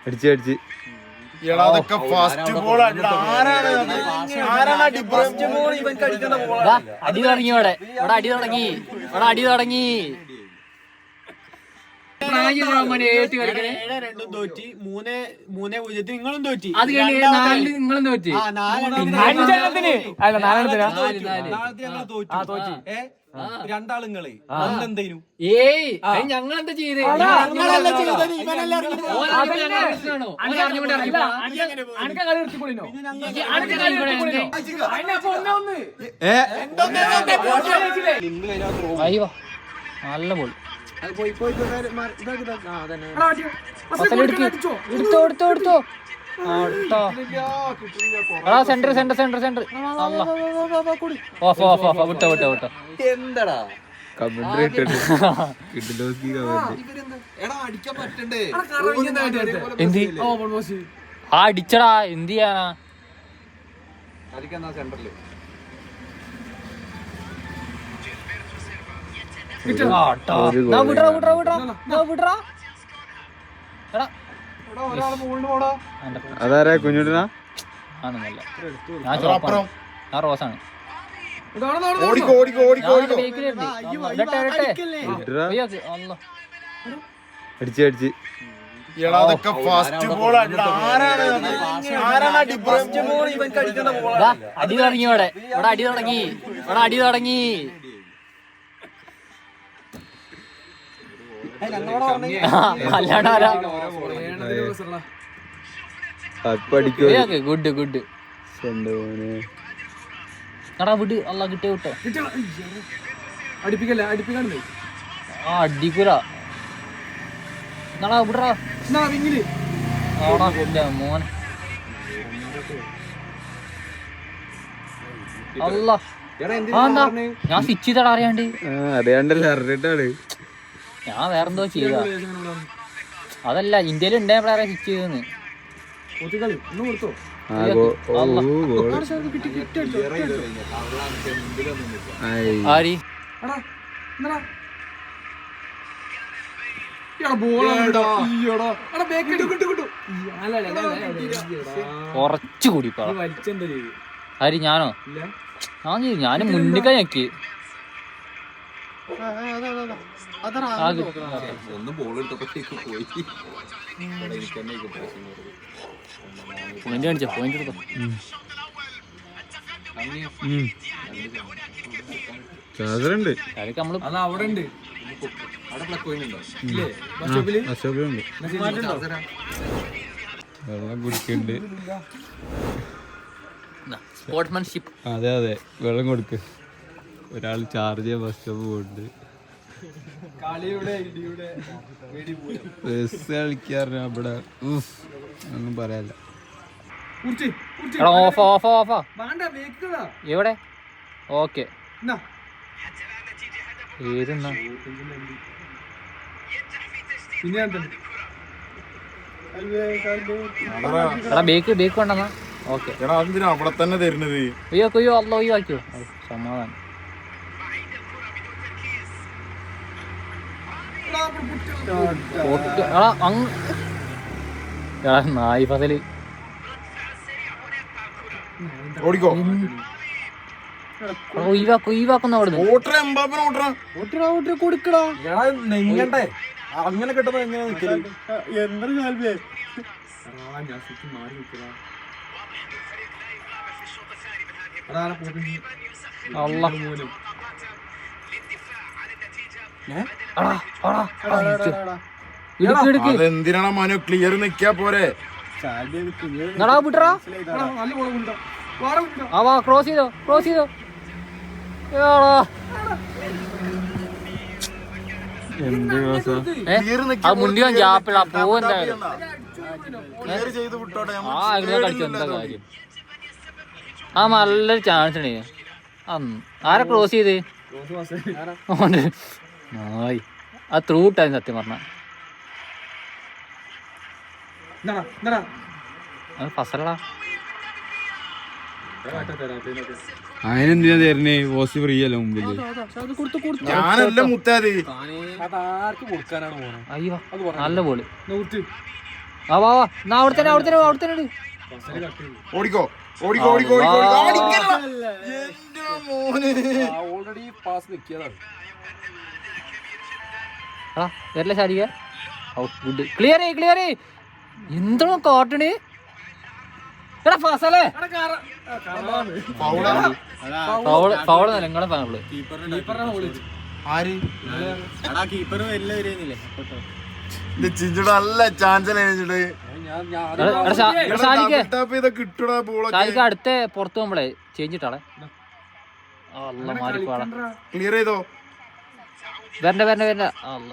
അടിച്ച് അടി തുടങ്ങി ഇവിടെ അടി തുടങ്ങി അടി തുടങ്ങി. നിങ്ങളും തോറ്റി. അത് കഴിഞ്ഞ് നിങ്ങളും തോറ്റി. രണ്ടാളുങ്ങളെ എന്തേനും ഏയ് ഞങ്ങളെന്താ ചെയ്ത് നല്ല ബോൾ. എടുത്തോ സെന്റർ വിട്ടോ എന്താടാ കമന്ററി ഇട്ടിട്ട് എന്ത് ആ അടിച്ചടാ എന്ത് ചെയ്യാനാ. അതാരാ കുഞ്ഞുട്ടിനാ? ഞാൻ റോസാണ്. അടിച്ച് അടി തുടങ്ങി ഇവിടെ അടി തുടങ്ങി. ഗുഡ് എടാ വിട് അല്ല കിട്ടിയ വിട്ടോ. ആ അടിക്കൂല വിടറാ മോനെ. അല്ല ഞാൻ സ്വിച്ച് ചെയ്തടാ അറിയാണ്ടല്ലേ അറിഞ്ഞിട്ടാണ്. ഞാൻ വേറെന്തോ ചെയ്താ. അതല്ല ഇന്ത്യയിൽ ഉണ്ടായപ്പോഴാ സ്വിച്ച് ചെയ്തെന്ന്. ആരി കുറച്ചുകൂടി ആര് ഞാനോ? ഞാന് മുന്നിക്ക ഞെക്കി. പോയിന്റ് കാണിച്ചോ? പോയിന്റ് എടുത്തോ. ചാർജറുണ്ട് അവിടെ ഉണ്ട്. വെള്ളം കുടിക്കുന്നുണ്ട്. സ്പോർട്സ്മാൻഷിപ്പ്. അതെ വെള്ളം കൊടുക്ക്. ഒരാൾ ചാർജ് ചെയ്യാൻ ബസ് സ്റ്റോപ്പ് പോകുന്നുണ്ട്. കളിക്കാറ് ഇവിടെ ഒന്നും പറയാല്ല. എവിടെ? ഓക്കെ ഏതെന്നാ ബേക്ക് വേണ്ടെന്നാ. ഓക്കെ അവിടെ തന്നെ തരുന്നത്. അയ്യോ അല്ലോ ആക്കിയോ സമാധാനം. നായി ഫസല് ഒഴിവാക്കുന്ന അവിടുന്ന് നെങ്ങണ്ടേ അങ്ങനെ കിട്ടുമ്പോ എങ്ങനെ എന്തിനാണ് മനു ക്ലിയർ നിക്കാ പോരെ. ക്രോസ് ചെയ്തോ മുന്നിൽ ഗ്യാപ്പിടാ പോവെന്തായാലും. എന്താ കാര്യം? നല്ലൊരു ചാൻസ് ഉണ്ട്. ആരെ ക്രോസ് ചെയ്ത് നായി ആ ത്രൂ ഇട്ടായിരുന്നു സത്യം പറഞ്ഞ. ഫസലടാ അതിനെന്തിനാ തരണേ? ഓസ് ഫ്രീ അല്ല മുമ്പില്. ഞാനല്ല മുത്താത്. അയ്യോ നല്ല ബോള്. ആ വാ വാ എന്നാ അവിടെ തന്നെ ഇട്. ഓടിക്കോ ഓടിക്കോ ഓടിക്കോ ഓടിക്കോ ഓൾറെഡി പാസ് നിൽക്കിയതാണ്. ആ വരല ശാരിക ഗുഡ് ക്ലിയർ എന്താണ് കോട്ടണ് എടാ ഫസലേ ഫൗള് നിങ്ങളെ ഫൗള് ആര് നല്ല ചാൻസ് ഷാലിക്ക് അടുത്ത പുറത്ത് പോകുമ്പോളേ ചേഞ്ച് ഇട്ടാളെ മാറിപ്പോളാ ക്ലിയർ ചെയ്തോ വരണ്ട അല്ല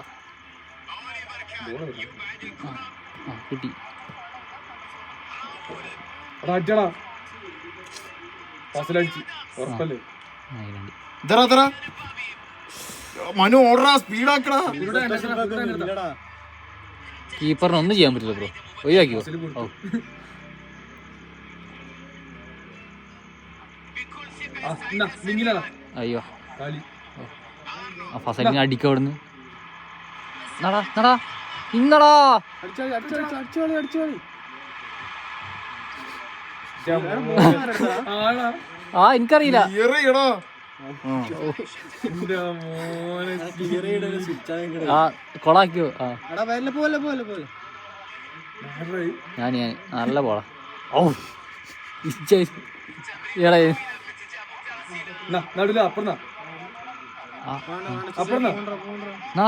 കിട്ടി മനു ഓർഡറാ സ്പീഡാക്കടാ. കീപ്പറിന് ഒന്നും ചെയ്യാൻ പറ്റില്ല ബ്രോ ഒഴിവാക്കിയോ അയ്യോ ആ ഫസലിന് അടിക്ക അവിടുന്ന് നടാ ഇന്നടാ ആ എനിക്കറിയില്ല ആ കൊളാക്കിയോ ആ ഞാൻ നല്ല പോളാ ഓ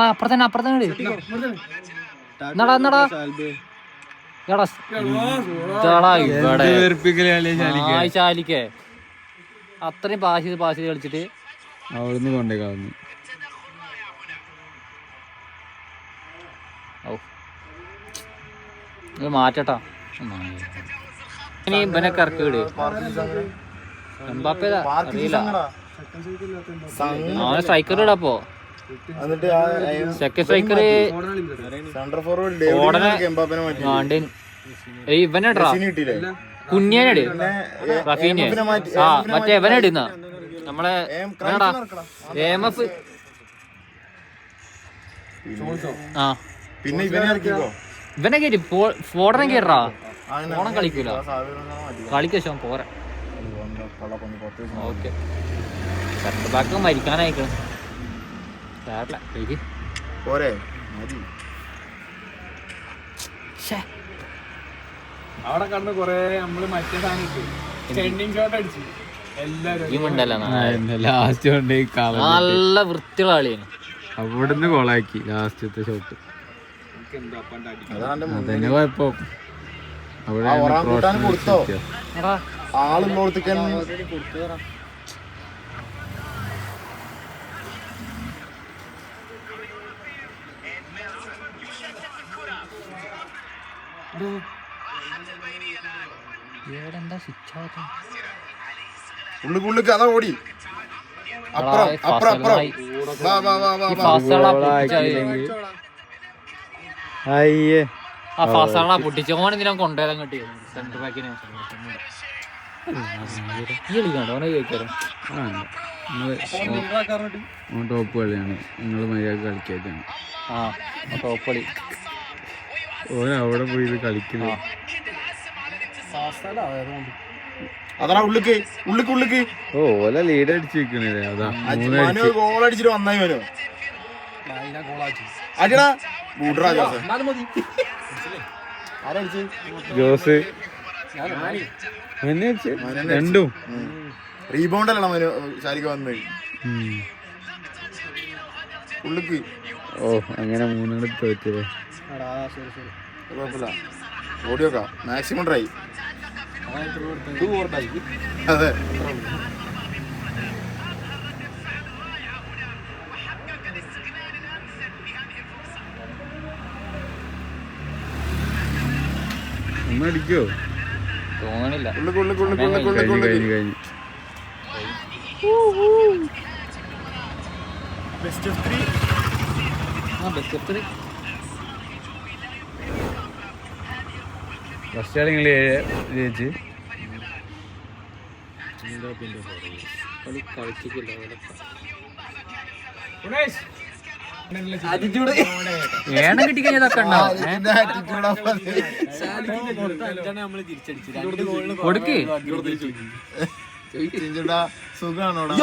അപ്പുറത്തന്നെ നടാ ശാലിക്കേ അത്രയും പാശി കളിച്ചിട്ട് അവിടുന്ന് കൊണ്ടേ കളഞ്ഞു. മാറ്റട്ടാ ഇനി ഇവനൊക്കെ ഇറക്കി വിട്. എംബാപ്പേതാ അറിയില്ല അവനെ സ്ട്രൈക്കർ ഇടാപ്പോ സെക്കൻഡ് സ്ട്രൈക്കർ ഇവനെടാ കുഞ്ഞേനെട് റഫീനെ ആ മറ്റേ എവനെടുന്ന നമ്മളെ എംഎഫ് ആ പിന്നെ ഇവനെ കയറ്റി ഫോടനെ കയറാ ഫോണം കളിക്കൂല കളിക്കശം പോരാ. ഓക്കെ സെന്റർ ബാക്ക് മരിക്കാനായിക്കണം പോരെ അവിടെ കണ്ട് കൊറേ നമ്മള് മറ്റേ സാധനം ഷോട്ട് അടിച്ചു എല്ലാരും ലാസ്റ്റ് കൊണ്ട് നല്ല വൃത്തിയുള്ള കളിയാണ്. അവിടുന്ന് കോളാക്കി ലാസ്റ്റത്തെ ഷോട്ട്. അതന്നെ കുഴപ്പം. അവിടെ ആളുള്ളോടത്തേക്ക് ഉള്ളിക്ക് അതാ ഓടി അപ്പുറം അപ്പുറം അപ്പുറം അയ്യേ ആ ഫസള പൊട്ടിച്ച് ഓൻ എന്തിനാ കൊണ്ടുവരാൻ കിട്ടിയത് സെന്റർ ബാക്കിനെ ഈ കളിക്കണ്ടോ ഓനെ ചോദിക്കാറ് ടോപ്പ് കളിയാണ്. നിങ്ങൾ മര്യാദ കളിക്കാറ്റാണ്. ആ ടോപ്പ് കളി ഓൻ അവിടെ പോയി ഇത് കളിക്കുന്നത്. അതാ ഉള്ളിക്ക് ഉള്ളിക്ക് ഉള്ളിക്ക് ഓല ലീഡ് അടിച്ച് വെക്കണില്ലേ. അതാ ഗോൾ അടിച്ചിട്ട് വന്നായി വരും. അടിടാ ബൂട്ടറാ ജോസ് രണ്ടും റീബൗണ്ട് അല്ല മനു ശാലിക വന്ന് ഉള്ളിക്ക്. ഓ അങ്ങനെ മൂന്നെണ്ണം തോറ്റല്ലേ. കുഴപ്പമില്ല ഓടിയോക്കാം മാക്സിമം ട്രൈ. അതെ ഒന്നടിക്കോ തോന്നണില്ല. കഴിഞ്ഞു. ഫസ്റ്റ് കളി നിങ്ങൾ ജയിച്ച് ഏണം കിട്ടി കഴിഞ്ഞാൽ ഇതൊക്കെ ഉണ്ടാവും. കൊടുക്ക് സുഖാണോടാ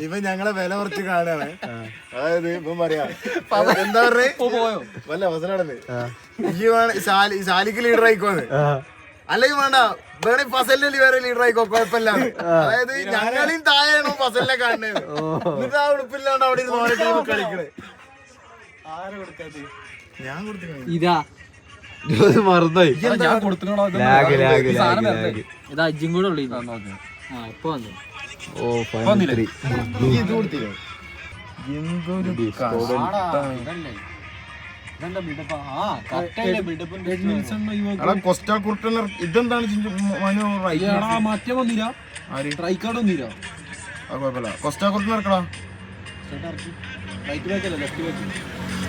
ഇവ ഞങ്ങളെ വില കുറച്ച് കാണാണ്. അതായത് ഇപ്പം പറയാ എന്താ പറഞ്ഞേ വല്ല അവസരടല്ലേ ഈ സാലിക്ക് ലീഡർ ആയിക്കോന്ന് അല്ലെങ്കിൽ വേണ്ട വേണേ ഫസലിന്റെ വേറെ ലീഡർ ആയിക്കോ കുഴപ്പമില്ല. അതായത് ഞങ്ങളെയും താഴെയാണോ ഫസലിനെ കാണുന്നത്. എന്നിട്ട് ആ ഉടുപ്പില്ലാണ്ട് അവിടെ ടീം കളിക്കണേ. ഞാൻ കൊടുത്തു ഇതാ മറന്നായി. ഇത് അജ്ജും കൂടെ ഉള്ളു. ഇപ്പൊ വന്നു. ഇത് കൊടുത്തില്ലേ കൊസ്റ്റ കുർട്ടൻ ഇതെന്താണ് മറ്റേ വന്നില്ല ട്രൈക്കാർഡ് വന്നില്ല. കുഴപ്പമില്ല. കൊസ്റ്റ കുർട്ടൻ ഇറക്കടാ.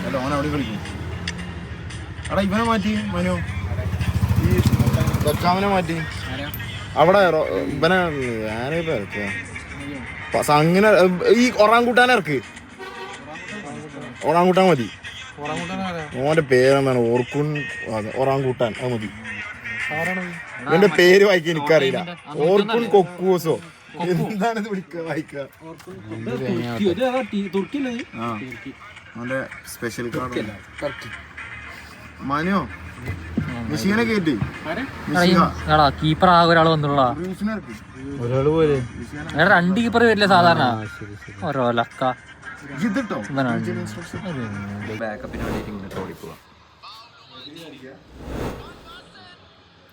അല്ല ഓൻ അവിടെ കളിക്കും. എടാ ഇവനെ മാറ്റി മനു, ഈ ദച്ചാമനെ മാറ്റി അവിടെ ഇവനെ അങ്ങനെ ഈ ഒറാങ്കൂട്ടാനെ ഇറക്ക്. ഒറാങ്കൂട്ടാൻ മതി. ഓന്റെ പേരെന്താണ് ഓർക്കുൺ ഒറാങ്കൂട്ടാൻ അത് മതി. ഇവന്റെ പേര് വായിക്കാൻ എനിക്കറിയില്ല. ഓർക്കുൺ കൊക്കൂസോ എന്താണ് ഇത് വിളിക്കുക വായിക്കുക. അവന്റെ സ്പെഷ്യൽ കാർഡ് മനു നിഷീനെ കേട്ടി. കീപ്പർ ആകെ ഒരാൾ വന്നുള്ള ഒരാള് പോലെ 2 കീപ്പർ വരില്ല സാധാരണ. ഓരോ ലക്ക ഇതിട്ടോ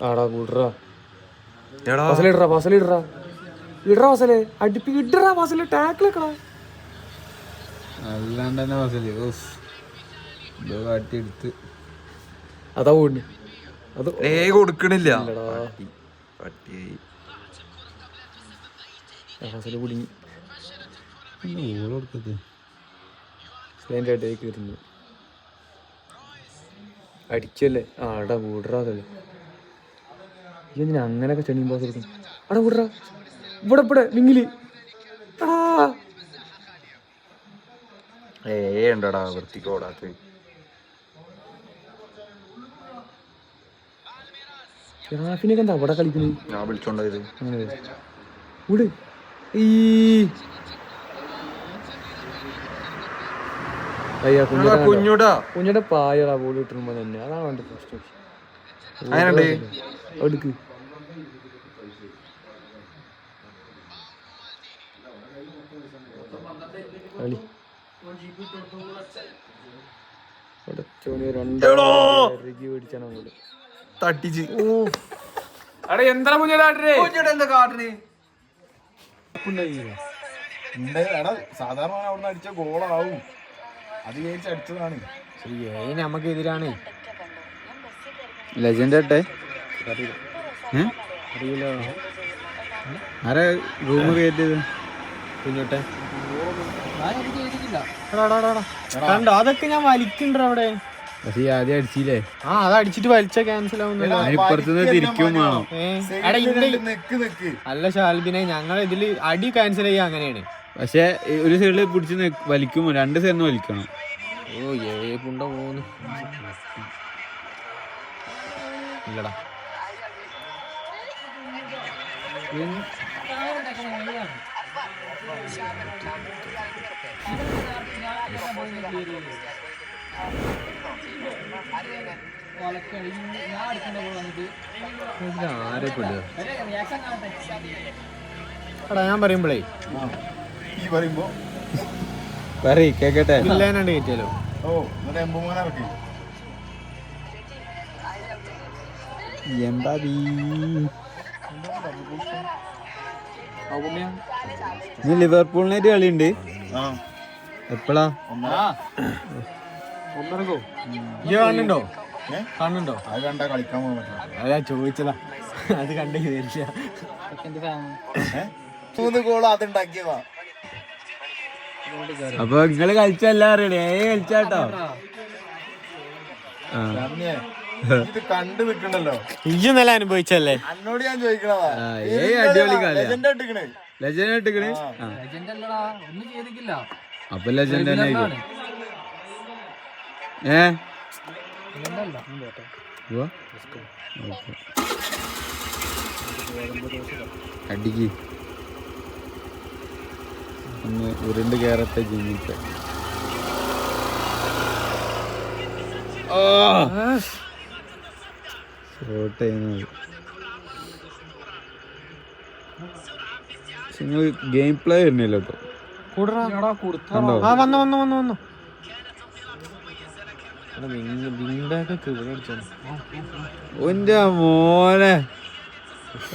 ആടാ കൂട്ടറാ അല്ലാണ്ട് തന്നെ ഫസല് കാട്ടിയെടുത്ത് അതാ പോണ്ട് അത് കൊടുക്കണില്ല. കുടുങ്ങി കയറുന്നു അടിച്ചല്ലേ. ആടാ കൂടറാതല്ലേ എന്തിനാ അങ്ങനെയൊക്കെ ചെണിയും പാസ് എടുക്കും. ആടാ കൂടറാ ഇവിടെ മിങ്ങില് ഉണ്ടടാ വൃത്തിക്കോടാത്ത റാഫിനൊക്കെ എന്താ അവിടെ കളിക്കുന്നത്. ഞാൻ വിളിച്ചോണ്ടത് അങ്ങനെ വിട്. ഈ കുഞ്ഞുടെ പായറാ ബോൾ കിട്ടുമ്പോ തന്നെ അതാണ് അവന്റെ പ്രശ്നം. എടുക്ക് കളി മേടിച്ചാണ് അങ്ങോട്ട് തട്ടിച്ച് സാധാരണ അവിടുന്ന് അടിച്ച ഗോളാവും. അത് വിചാരിച്ച് അടിച്ചതാണ്. നമുക്ക് എതിരാണ്. ലെജൻഡ് ആട്ടെ ആരാ റൂം കയറ്റിയത്? കുഞ്ഞോട്ടെ കണ്ടോ അതൊക്കെ ഞാൻ വലിക്കണ്ട അവിടെ. പക്ഷെ ആദ്യം അടിച്ചില്ലേ? അത് അടിച്ചിട്ട് വലിച്ച ക്യാൻസൽ ആവുന്നില്ല. ഇപ്പുറത്തുനിന്ന് തിരിക്കും വേണം. അല്ല ഷാൽബിനെ ഞങ്ങൾ ഇതില് അടി ക്യാൻസൽ ചെയ്യാ അങ്ങനെയാണ്. പക്ഷെ ഒരു സൈഡിൽ പിടിച്ച് വലിക്കുമ്പോ 2 സൈഡിൽ നിന്ന് വലിക്കണം. ഓ ഏപ്പുണ്ടോ പോന്ന് ഇല്ലടാ. ആരെ പെടുക എടാ ഞാൻ പറയുമ്പോഴേ ഈ പറയുമ്പോ കേക്കട്ടെ ഇല്ലാണ്ട് കയറ്റിയാലോ. ഓ എന്നിട്ട് എമ്പൂങ്ങനെ ഇറക്കി. എന്താ നീ ലിവർപൂളിനായിട്ട് കളിയുണ്ട് എപ്പോഴാ? കാണുന്നുണ്ടോ? കാണുന്നുണ്ടോ? അത് കണ്ടാ കളിക്കാൻ പോകാൻ പറ്റില്ല. അതാ ചോദിച്ചതാ. അത് കണ്ടേ വിചാരിച്ച 3 ഗോൾ അതുണ്ടാക്കിയതാ. അപ്പൊ നിങ്ങള് കളിച്ചല്ല അറിയണേ കളിച്ചാട്ടോ. ഇത് കണ്ടു നിക്കണ്ടല്ലോ. ഇജ്ജ് നല്ല അനുഭവിച്ചല്ലേ. എന്നോട് ഞാൻ ചോദിക്കണതാ. അടിപൊളി കളിയാ. ലെജൻഡ് ഇട്ടിക്കണേ. ലെജൻഡ് ഇട്ടിക്കണേ. ലെജൻഡ് അല്ലടാ, ഒന്നും ചെയ്തിട്ടില്ല. അപ്പൊ ലെജൻഡ് തന്നെ ആയിരിക്കും. അടിക്ക് ഒന്ന് ഉരുണ്ട് കയറത്തെ ജീവിച്ച ഷോട്ട് ചെയ്യുന്നത്. നിങ്ങൾ ഗെയിം പ്ലേ വരുന്നില്ല കേട്ടോ. ഓന്റെ മോനെ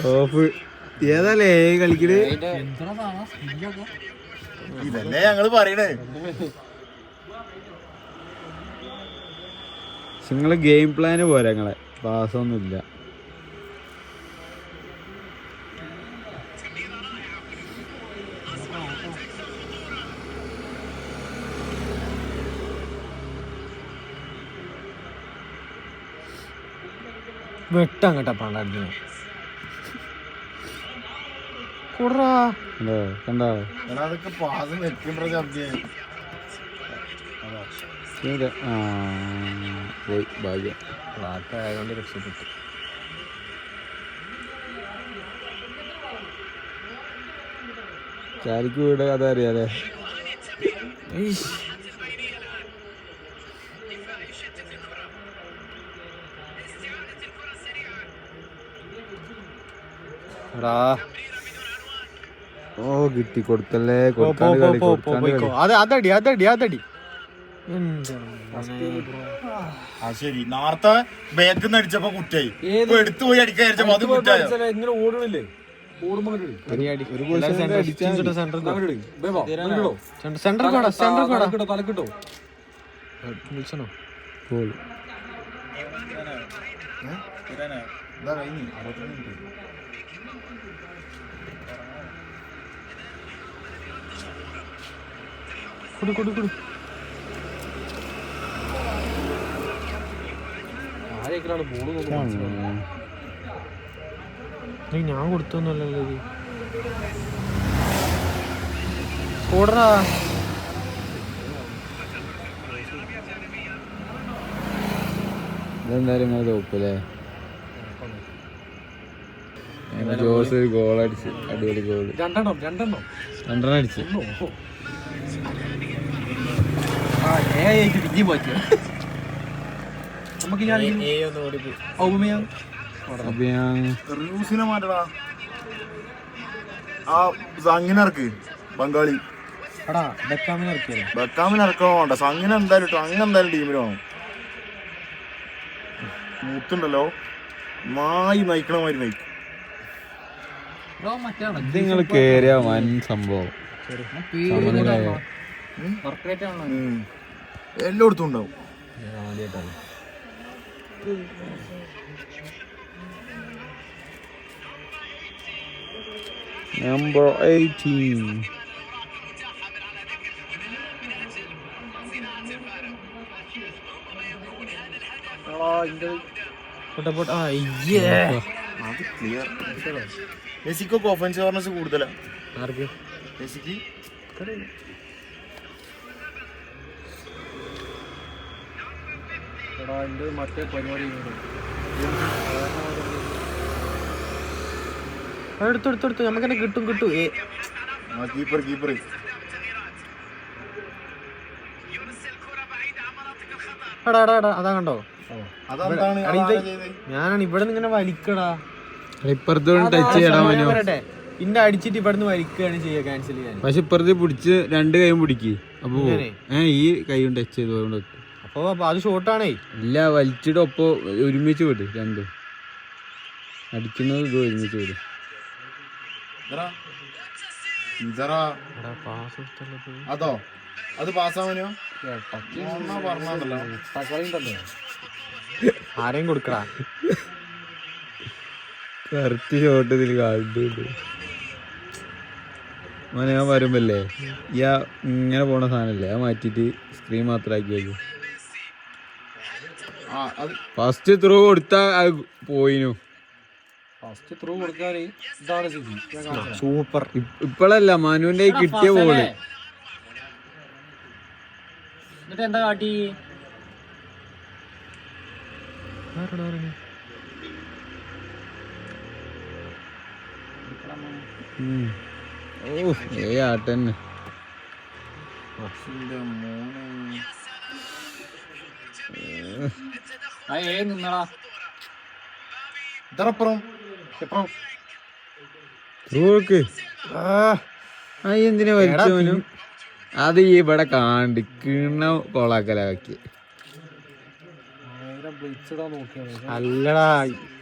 ഓഫ് ഏതല്ലേ കളിക്കല്. ഇതല്ലേ ഞങ്ങള് പറയണേ. നിങ്ങള് ഗെയിം പ്ലാന് പോരാ, നിങ്ങളെ പാസൊന്നുമില്ല. വെട്ടങ്ങട്ടാ പണ്ടാ കൂടറാ. കണ്ടോ അതൊക്കെ പാസ് വെക്കണ്ട ശബ്ദ. പോയി ഭാഗ്യം. ആയതുകൊണ്ട് രക്ഷപ്പെട്ടു. ചാരിക്ക് വീട് കഥ അറിയാലേ. ഓ കിട്ടി കൊടുക്കല്ലേ. അതടി അതടി അതടി. ശരി, നേരത്തെ ബാക്കിന്ന് അടിച്ചപ്പോ കുറ്റായി. എടുത്തു പോയി അടിക്കാൻ അടിച്ചപ്പോ അത് കുറ്റായോ. ഇങ്ങനെ ഓടണില്ലേ. ആരേക്കാണ് ബോള് ഞാൻ കൊടുത്തൊന്നുമല്ലല്ലോ ഇത്. ഓടറാ. ഇതെന്തായാലും നിങ്ങൾ തോപ്പല്ലേ. ജോസ് ഒരു ഗോളടിച്ച്, അടിപൊളി ഗോള്. രണ്ടെണ്ണം അടിച്ച്. അങ്ങനെ ഇറക്ക് ബംഗാളി ബക്കാമിന് ഇറക്കണോണ്ട. സംഗിന് എന്തായാലും ഇട്ടോ. അങ്ങനെ എന്തായാലും ടീമിൽ വേണം. മൂത്തുണ്ടല്ലോ മായി നയിക്കണ മാതിരി നയിക്കും. നിങ്ങൾ കേറിയ വൻ സംഭവം. എല്ലായിടത്തും ഉണ്ടാവും. Number 18. മെസ്സിക്കൊക്കെ ഒഫൻസീവ് ഓർണസ് കൂടുതലാ. മെസ്സിക്ക് മറ്റേ പരിപാടി എടുത്തെടുത്തെടുത്ത് നമുക്കെന്നെ കിട്ടും. കീപ്പർ അതാ കണ്ടോ. ഞാനാണ് ഇവിടെ നിന്ന് ഇങ്ങനെ വലിക്കടാ. ടച്ച് ചെയ്യണം. പിന്നെ അടിച്ചിട്ട് ഇവിടുന്ന് വലിക്കുകയാണ് ചെയ്യുക. ക്യാൻസൽ ചെയ്യാൻ. പക്ഷെ ഇപ്പുറത്ത് പിടിച്ച് രണ്ട് കൈയും പിടിക്ക്. അപ്പൊ ഈ കൈ കൊണ്ട് ടച്ച് ചെയ്ത് അപ്പൊ അത് ഷോർട്ടാണേ. ഇല്ല, വലിച്ചിട്ട് ഒപ്പം ഒരുമിച്ച് വിട്. രണ്ടും അടിക്കുന്നത് ഇത് ഒരുമിച്ച് വിട്. അതോ അത് പാസ്സാവാനോ പറഞ്ഞല്ലോ. ആരെയും കൊടുക്കടാ. കറക്റ്റ് ഷോട്ട് ഇതിൽ കാണിട്ടുണ്ട്. മോനെ ഞാൻ വരുമ്പല്ലേ ഇങ്ങനെ പോണ സാധനല്ലേ, അത് മാറ്റിട്ട് സ്ക്രീൻ മാത്രം ആക്കി വയ്ക്കും. ഫസ്റ്റ് ത്രൂ കൊടുത്താ പോയിനു. ഫസ്റ്റ് ത്രൂ കൊടുക്കാറ് ഇതാണ് സൂപ്പർ. ഇപ്പഴല്ല മനുവിന്റെ കിട്ടിയ ബോള്. എന്നിട്ട് എന്താ കാട്ടി? ആട്ടന്നെ നിന്നടാ ഇതറപ്പുറം എന്തിനാ വലിച്ചവനും? അത് ഈ ഇവിടെ കാണ്ടിക്കണ കൊളാക്കലാക്കി. അല്ലടാ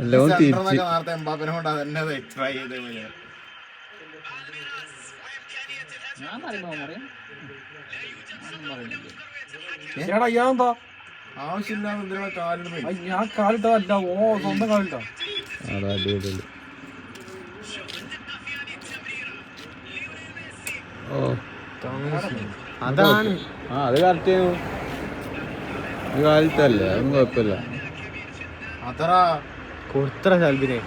എല്ലാം തിരിച്ച് നേരത്തെ എംബാപ്പനെ കൊണ്ട് അതന്നെ ട്രൈ ചെയ്തേ പോലെ. ഞാൻ പറയുമ്പോ ആവശ്യമില്ലാതെ എന്തിനാ കാലിന് പോയി? ഞാൻ കാലിട്ടല്ല, ഓ സ്വന്തം കാലിട്ടാ. അടിപൊളി. ഓ അതാണ്. അത് കറക്റ്റ് ഇത് കാലത്തല്ലേ, അതൊന്നും കുഴപ്പമില്ല. അത്ര കൊടുത്തറ ശാൽബിനെ.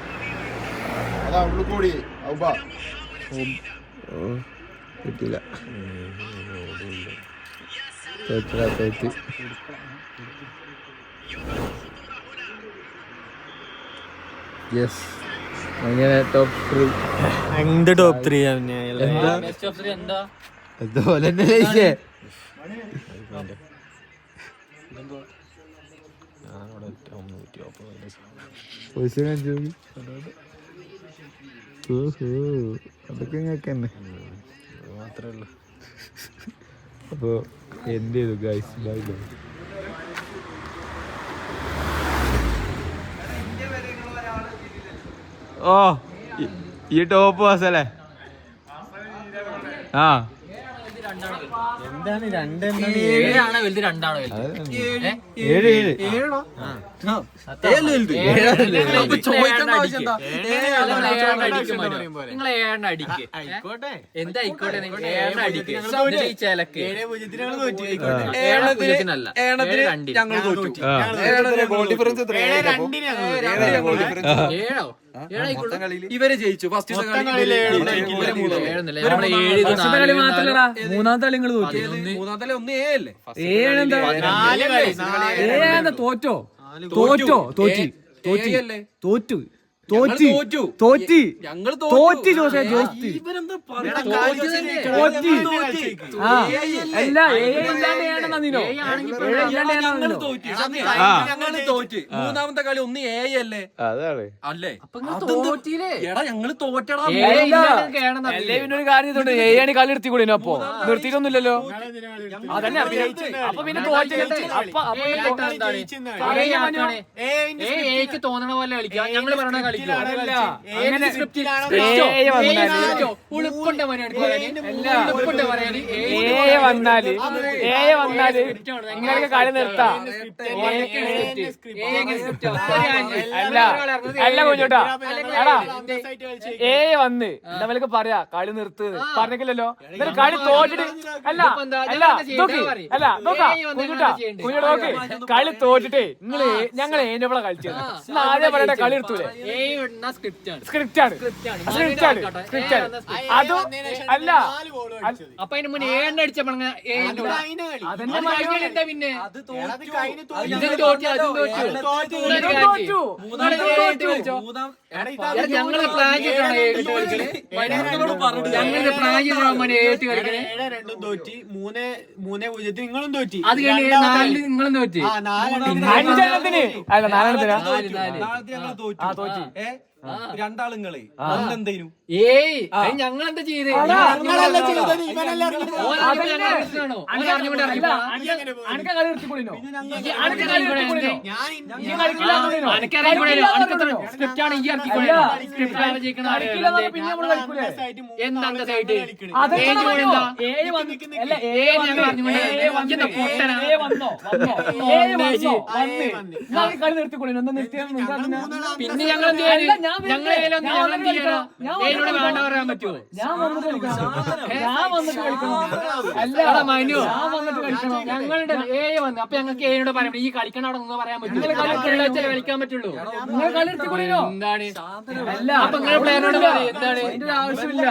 അതാ ഉള്ളു കൂടി കിട്ടില്ല. തോറ്റ് യെസ്. അങ്ങനെ ടോപ്പ് 3. എന്ത് ടോപ്പ് 3 എന്താ അതുപോലെ തന്നെ ജയിച്ചേ. അതൊക്കെ ഇങ്ങക്ക് തന്നെ മാത്രമേ ഉള്ളൂ. അപ്പൊ എന്ത് ചെയ്തു ഗൈസ്? Bye bye. ഓ ഈ ടോപ്പ് പാസല്ലേ? ആ എന്താണ് 2 7 വലുത് 2 വലുത്? നിങ്ങൾ 7 അടിക്ക്. എന്താ ആയിക്കോട്ടെ, 7 അടിക്ക്. ജയിച്ചാലൊക്കെ 7 ഇവര് ജയിച്ചു. ഫസ്റ്റ് മൂന്നാമത്തെ കളി നിങ്ങൾ തോറ്റു. മൂന്നാമത്തെ 1-7 അല്ലേ? തോറ്റോ തോറ്റോ തോറ്റി തോറ്റി തോറ്റു തോറ്റി തോറ്റി ഞങ്ങള് തോറ്റി ജോസേ തോറ്റി തോറ്റി. ആ അല്ല ഞങ്ങള് തോറ്റ്. മൂന്നാമത്തെ കളി 1-7 അല്ലേ? അതാണ്. അല്ലേ? തോറ്റില്ലേ? എടാ ഞങ്ങള് തോറ്റടാ. ഒരു കാര്യം ഏഴാണ് കളി നിർത്തിക്കൂടി. അപ്പൊ നിർത്തിയിട്ടൊന്നുമില്ലല്ലോ. അതന്നെ അപ്പൊ പിന്നെ തോന്നണ പോലെ കളിക്കാം. ഞങ്ങള് പറയണ കളിക്കാം. അങ്ങനെ വന്നാല് നിങ്ങൾക്ക് കളി നിർത്താം. അല്ല കുഞ്ഞോട്ടാ എടാ വന്ന് നമ്മൾക്ക് പറയാ കളി നിർത്തുന്നത് പറഞ്ഞില്ലല്ലോ. എന്നിട്ട് കളി തോറ്റിട്ട് അല്ല നോക്കാം കുഞ്ഞോട്ടാ നോക്ക് കളി തോറ്റിട്ടേ ഞങ്ങൾ ഏനോളെ കളിച്ചത് ആദ്യം പറയട്ടെ. കളി നിർത്തൂലേ? സ്ക്രിപ്റ്റ് ആണ്. അതും അല്ല അപ്പൊ അതിന് മുന്നേ 7 അടിച്ചപ്പോ പിന്നെ ഞങ്ങള് പ്ലാൻ ചെയ്തിട്ടാണ് 7 കളിക്കണേ. ഞങ്ങളുടെ പ്ലാൻ ചെയ്തിട്ടാണ് 7 കളിക്കണേ. 3-0 നിങ്ങളും തോറ്റി. അത് കഴിഞ്ഞ് 4 നിങ്ങളും തോറ്റി. 5 അല്ല 4 ഞങ്ങൾ തോറ്റി. രണ്ടാളുങ്ങളെ എന്തേനും ഞങ്ങളെന്താ ചെയ്തേ? കളി നിർത്തിക്കൊള്ളു. പിന്നെ ഞങ്ങൾ ഞങ്ങൾ എന്നോട് വേണ്ട പറയാൻ പറ്റുമോ? ഞാൻ വന്നിട്ട് കളിക്കണം. അല്ല മനു, ഞാൻ വന്നിട്ട് കളിക്കണം. ഞങ്ങളുടെ വന്ന് അപ്പൊ ഞങ്ങൾക്ക് എന്നോട് പറയാം ഈ കളിക്കണം അവിടെ നിന്ന് പറയാൻ പറ്റും. കളിക്കാൻ പറ്റുള്ളൂ. നിങ്ങൾ കളിയോ എന്താണ്? അല്ല അപ്പൊ നിങ്ങൾ പ്ലെയറിനോട് പറയും എന്താണ് അതിന്റെ ആവശ്യമില്ല.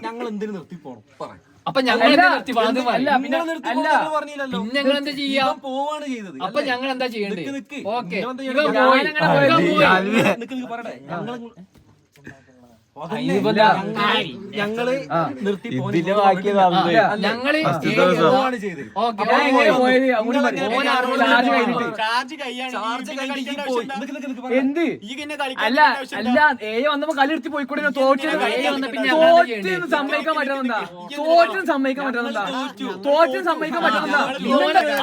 ഞങ്ങൾ എന്തിനു നിർത്തി പോണം പറയാം. അപ്പൊ ഞങ്ങൾ ഞങ്ങൾ എന്താ ചെയ്യാ? പോവാണ് ചെയ്തത്. അപ്പൊ ഞങ്ങൾ എന്താ ചെയ്യണ്ടേ? ഓക്കെ ഞങ്ങള് നിർത്തി ഞങ്ങള് എന്ത് അല്ല അല്ല വന്നപ്പോ കളി എടുത്ത് പോയിക്കൂടെ? തോറ്റിന് സമ്മതിക്കാൻ പറ്റുന്നുണ്ടാ? തോറ്റിന് സമ്മതിക്കാൻ പറ്റുന്നുണ്ടാ? തോറ്റിന് സമ്മതിക്കാൻ പറ്റുന്നുണ്ടാ?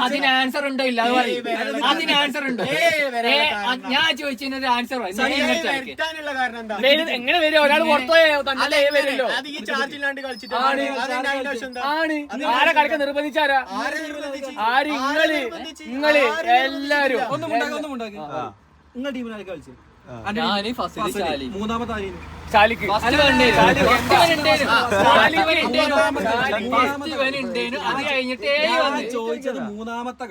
അതിന് ആൻസർ ഉണ്ടോ ഇല്ല? അത് പറയും. അതിന് ആൻസർ ഉണ്ടോ? ഞാൻ ചോദിച്ചതിനൊരു ആൻസർ എങ്ങനെ വരും? ഒരാൾ പുറത്തുപോയോ തന്നെ വരുമല്ലോ. ആരെ കളിക്കാൻ നിർബന്ധിച്ചാരാ? ആര്? ഇങ്ങള് എല്ലാരും നിങ്ങൾ ടീമിനായി കളിച്ചു. മൂന്നാമത്തെ ഷാലിക്ക് അത് കഴിഞ്ഞിട്ട് ചോദിച്ചത് മൂന്നാമത്തെ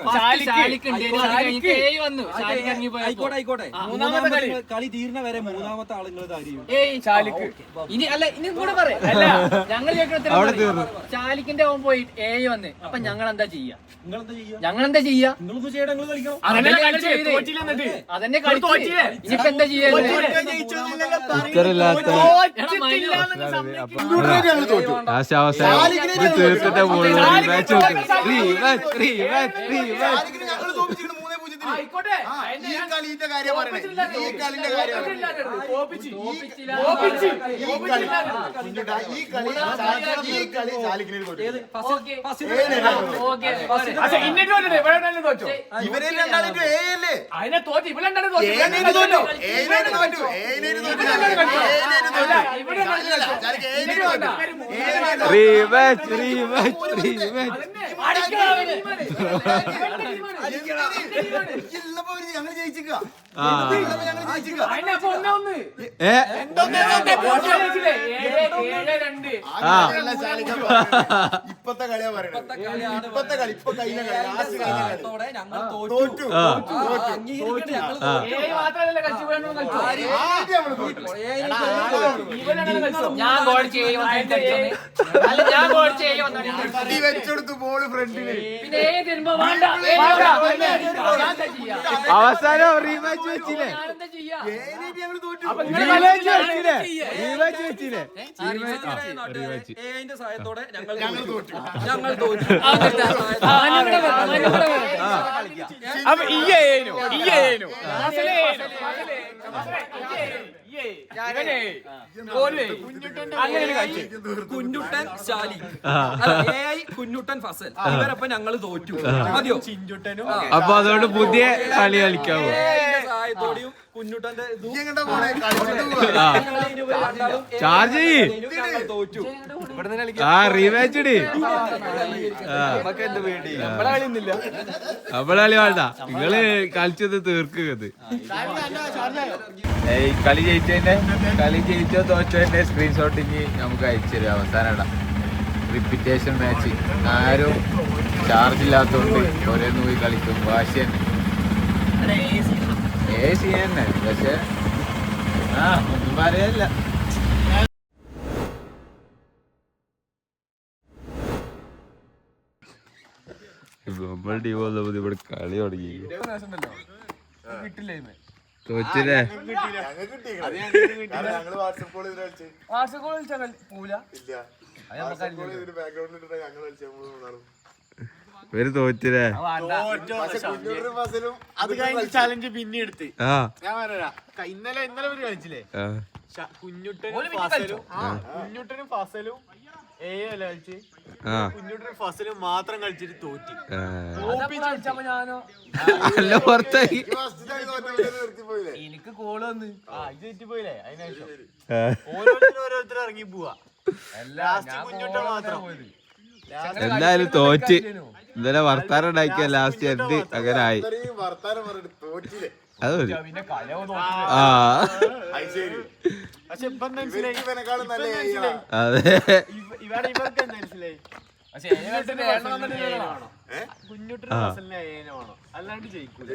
ആയിക്കോട്ടെ. കളി തീരുന്ന വരെ മൂന്നാമത്തെ ആളുകൾ ഇനി അല്ല ഇനി കൂടെ പറയാം. അല്ല ഞങ്ങൾ ഷാലിക്കിന്റെ ഓൻ പോയി വന്ന് അപ്പൊ ഞങ്ങൾ എന്താ ചെയ്യാ? ഞങ്ങളെന്താ ചെയ്യാ? അതന്നെ കളിച്ചു. ഇനിയിപ്പോ എന്താ ചെയ്യാ? തീർത്തിട്ടേ പോകുള്ളൂ. ആയിക്കോട്ടെ ഈ കളിന്റെ കാര്യം പറയണേ. ഈ കളിന്റെ കാര്യം ഇവരെ രണ്ടാളിട്ട് ഏയല്ലേ അതിനെ തോറ്റ് ഇവിടെ ഞങ്ങൾ ജയിച്ചിക്ക. ഇപ്പത്തെ കളിയാ പറയണത്. ഇപ്പത്തെ കളി ഇപ്പൊ കഴിഞ്ഞ കളി തോറ്റു. വെച്ചെടുത്ത് ബോള് ഫ്രണ്ടില് അവസാനം റീമാച്ച് വെച്ചില്ലേ? സഹായത്തോടെ ഞങ്ങൾ തോറ്റു. അപ്പൊ കുഞ്ഞുട്ടൻ ശാലി കുഞ്ഞുട്ടൻ ഫസൽ ഇവരപ്പൊ ഞങ്ങൾ തോറ്റു. മതിയോ? ചിഞ്ചുട്ടനും അപ്പൊ അതുകൊണ്ട് പുതിയ കളി കളിക്കാവോ? സഹായത്തോടെയും കുഞ്ഞുട്ടന്റെ ചാർജ് തോറ്റു. ആ റീമാച്ച് നമ്മളെ കളി വേണ്ട. നിങ്ങള് കളിച്ചത് തീർക്കുന്നത്. കളി ജയിച്ചോ തോറ്റതിന്റെ സ്ക്രീൻഷോട്ട് ഇനി നമുക്ക് അയച്ചു തരും. അവസാനം റിപ്പീറ്റേഷൻ മാച്ച്. ആരും ചാർജ് ഇല്ലാത്തതുകൊണ്ട് ഓരോന്ന് പോയി കളിക്കും. വാശി തന്നെ AC തന്നെ. പക്ഷെ ഒന്നും പറയല്ല. ഇവിടെ കളി തുടങ്ങി. തോറ്റില്ലേ? വാട്സപ്പ് കോൾ വിളിച്ചാൽ പോവില്ല. ഇവര് തോറ്റില്ലേ? അത് കഴിഞ്ഞ് ചലഞ്ച് പിന്നെ എടുത്ത് ആ ഞാൻ പറയാ. ഇന്നലെ ഇവര് കളിച്ചില്ലേ? കുഞ്ഞുട്ടനും ഫസലും ഏയല്ല കളിച്ച്. കുഞ്ഞുട്ടനും ഫസലും മാത്രം കളിച്ചിട്ട് തോറ്റി. അല്ല പുറത്തായി. എനിക്ക് കോള് വന്ന് പോയില്ലേ? അതിനു ഓരോരുത്തർ ഇറങ്ങി പോവാ. കുഞ്ഞുട്ടൻ മാത്രം. എന്തായാലും തോറ്റ്. ഇന്നലെ വർത്താനം ഉണ്ടാക്കിയ ലാസ്റ്റ് എന്ത് അങ്ങനെ ആയി. വർത്താനം പറഞ്ഞിട്ട് തോറ്റില്ലേ? അത് മതി. ആ ഇവനെക്കാളും നല്ല AI ആ. അതെ കുഞ്ഞുട്ടിന് അല്ലാണ്ട് ജയിക്കൂല.